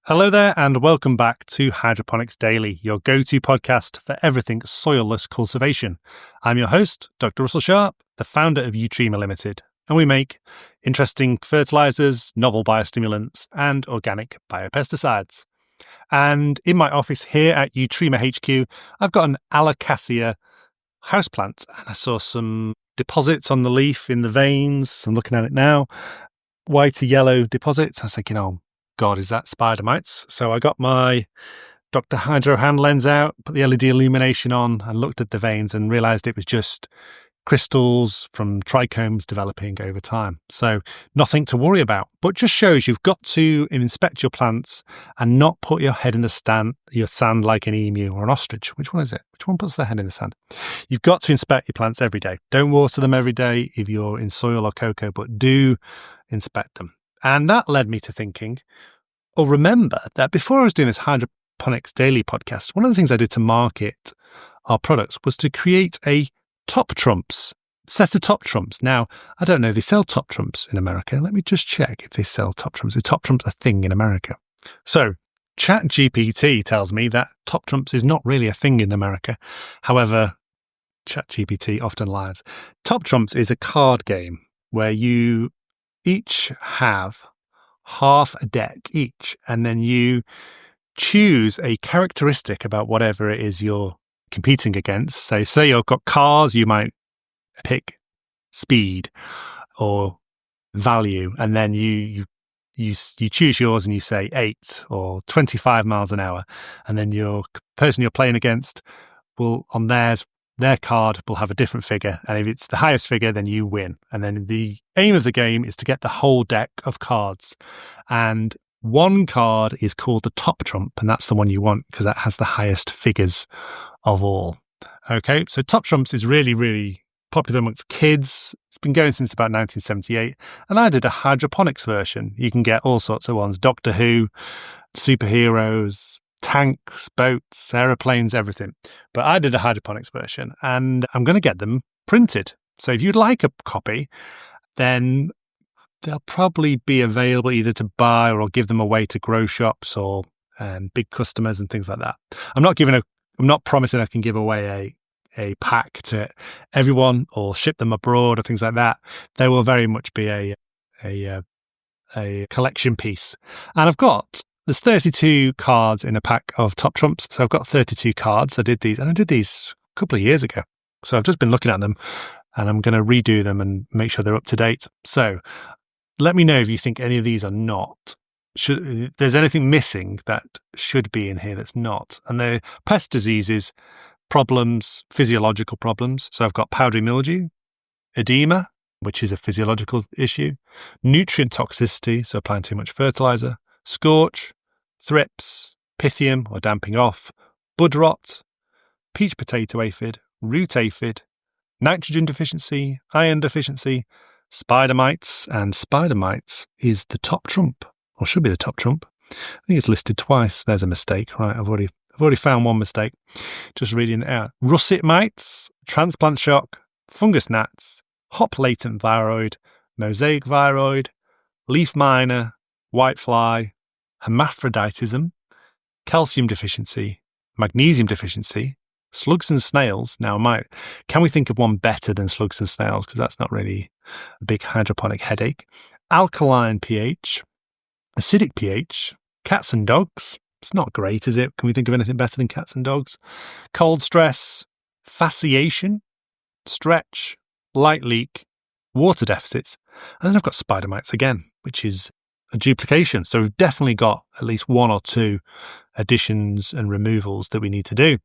Hello there and welcome back to Hydroponics Daily, your go-to podcast for everything soilless cultivation. I'm your host, Dr. Russell Sharp, the founder of Utrema Limited, and we make interesting fertilizers, novel biostimulants, and organic biopesticides. And in my office here at Utrema HQ, I've got an Alocasia houseplant, and I saw some deposits on the leaf in the veins. I'm looking at it now, white to yellow deposits. I was thinking, oh, God, is that spider mites? So I got my Dr. Hydro hand lens out, put the LED illumination on and looked at the veins and realized it was just crystals from trichomes developing over time. So nothing to worry about, but just shows you've got to inspect your plants and not put your head in the sand like an emu or an ostrich. Which one is it? Which one puts their head in the sand? You've got to inspect your plants every day. Don't water them every day if you're in soil or cocoa, but do inspect them. And that led me to thinking, or remember that before I was doing this Hydroponics Daily podcast, one of the things I did to market our products was to create a Top Trumps, set of Top Trumps. Now, I don't know, they sell Top Trumps in America. Let me just check if they sell Top Trumps. Is Top Trumps a thing in America? So, ChatGPT tells me that Top Trumps is not really a thing in America. However, ChatGPT often lies. Top Trumps is a card game where you each have half a deck each, and then you choose a characteristic about whatever it is you're competing against. So say you've got cars, you might pick speed or value, and then you choose yours and you say 8 or 25 miles an hour, and then your person you're playing against will, on their card will have a different figure, and if it's the highest figure, then you win. And then the aim of the game is to get the whole deck of cards. And one card is called the Top Trump, and that's the one you want because that has the highest figures of all. Okay, so Top Trumps is really, really popular amongst kids. It's been going since about 1978, and I did a hydroponics version. You can get all sorts of ones: Doctor Who, superheroes, tanks, boats, aeroplanes, everything. But I did a hydroponics version and I'm going to get them printed. So if you'd like a copy, then they'll probably be available either to buy or I'll give them away to grow shops or big customers and things like that. I'm not promising I can give away a pack to everyone or ship them abroad or things like that. They will very much be a collection piece. And there's 32 cards in a pack of Top Trumps. So I've got 32 cards. I did these a couple of years ago. So I've just been looking at them and I'm going to redo them and make sure they're up to date. So let me know if you think any of these are not. There's anything missing that should be in here that's not. And they're pest diseases, problems, physiological problems. So I've got powdery mildew, edema, which is a physiological issue, nutrient toxicity, so applying too much fertilizer, scorch, thrips, pythium or damping off, bud rot, peach potato aphid, root aphid, nitrogen deficiency, iron deficiency, spider mites, and spider mites is the top trump, or should be the top trump. I think it's listed twice. There's a mistake, right? I've already found one mistake. Just reading it out. Russet mites, transplant shock, fungus gnats, hop latent viroid, mosaic viroid, leaf miner, whitefly, hermaphroditism, calcium deficiency, magnesium deficiency, slugs and snails. Now, can we think of one better than slugs and snails? Because that's not really a big hydroponic headache. Alkaline pH, acidic pH, cats and dogs. It's not great, is it? Can we think of anything better than cats and dogs? Cold stress, fasciation, stretch, light leak, water deficits. And then I've got spider mites again, which is a duplication. So we've definitely got at least one or two additions and removals that we need to do.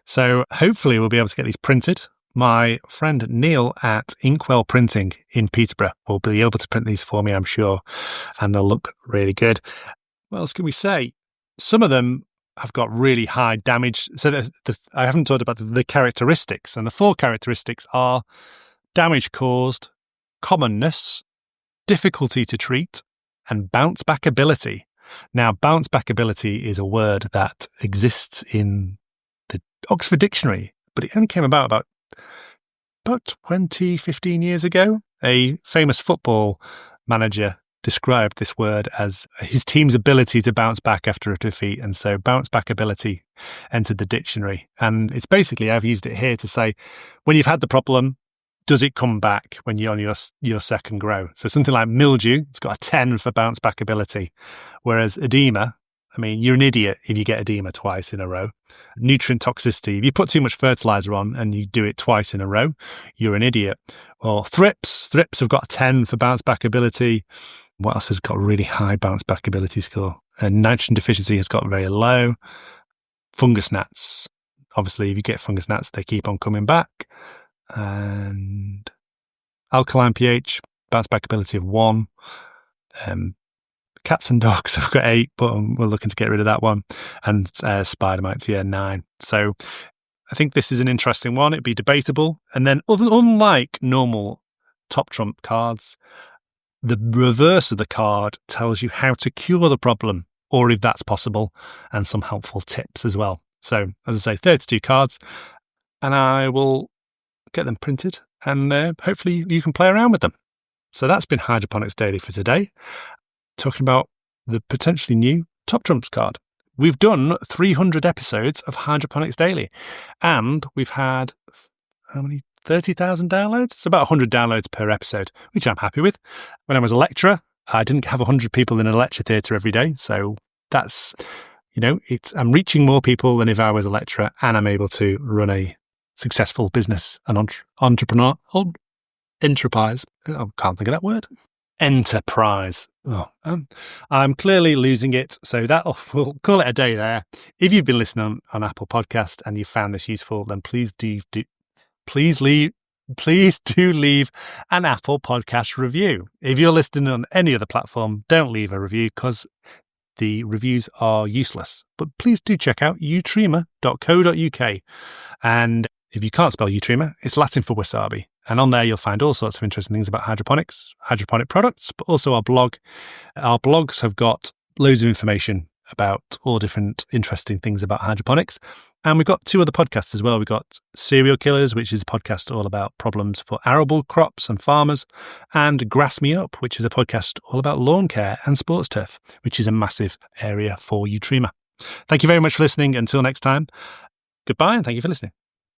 So hopefully we'll be able to get these printed. My friend Neil at Inkwell Printing in Peterborough will be able to print these for me, I'm sure, and they'll look really good. What else can we say? Some of them have got really high damage. So I haven't talked about the characteristics, and the 4 characteristics are damage caused, commonness, difficulty to treat, and bounce back ability. Now, bounce back ability is a word that exists in the Oxford Dictionary, but it only came about 15 years ago. A famous football manager described this word as his team's ability to bounce back after a defeat. And so bounce back ability entered the dictionary. And it's basically, I've used it here to say, when you've had the problem, does it come back when you're on your second grow? So something like mildew, it's got a 10 for bounce back ability. Whereas edema, I mean, you're an idiot if you get edema twice in a row. Nutrient toxicity, if you put too much fertilizer on and you do it twice in a row, you're an idiot. Or thrips have got a 10 for bounce back ability. What else has got a really high bounce back ability score? Nitrogen deficiency has got very low. Fungus gnats, obviously, if you get fungus gnats, they keep on coming back. And alkaline pH, bounce back ability of 1. Cats and dogs, I've got 8, but we're looking to get rid of that one. And spider mites, 9. So I think this is an interesting one. It'd be debatable. And then unlike normal top trump cards, the reverse of the card tells you how to cure the problem, or if that's possible, and some helpful tips as well. So, as I say, 32 cards, and I will get them printed, and hopefully you can play around with them. So that's been Hydroponics Daily for today, talking about the potentially new Top Trumps card. We've done 300 episodes of Hydroponics Daily, and we've had, how many? 30,000 downloads? It's about 100 downloads per episode, which I'm happy with. When I was a lecturer, I didn't have 100 people in a lecture theatre every day. So that's, I'm reaching more people than if I was a lecturer, and I'm able to run a successful business and enterprise. I can't think of that word. Enterprise. I'm clearly losing it. So we'll call it a day there. If you've been listening on Apple Podcast and you found this useful, then please do leave an Apple Podcast review. If you're listening on any other platform, don't leave a review because the reviews are useless. But please do check out utrema.co.uk. And if you can't spell utrema, it's Latin for wasabi. And on there, you'll find all sorts of interesting things about hydroponics, hydroponic products, but also our blog. Our blogs have got loads of information about all different interesting things about hydroponics. And we've got 2 other podcasts as well. We've got Serial Killers, which is a podcast all about problems for arable crops and farmers, and Grass Me Up, which is a podcast all about lawn care and sports turf, which is a massive area for Utrema. Thank you very much for listening. Until next time, goodbye, and thank you for listening.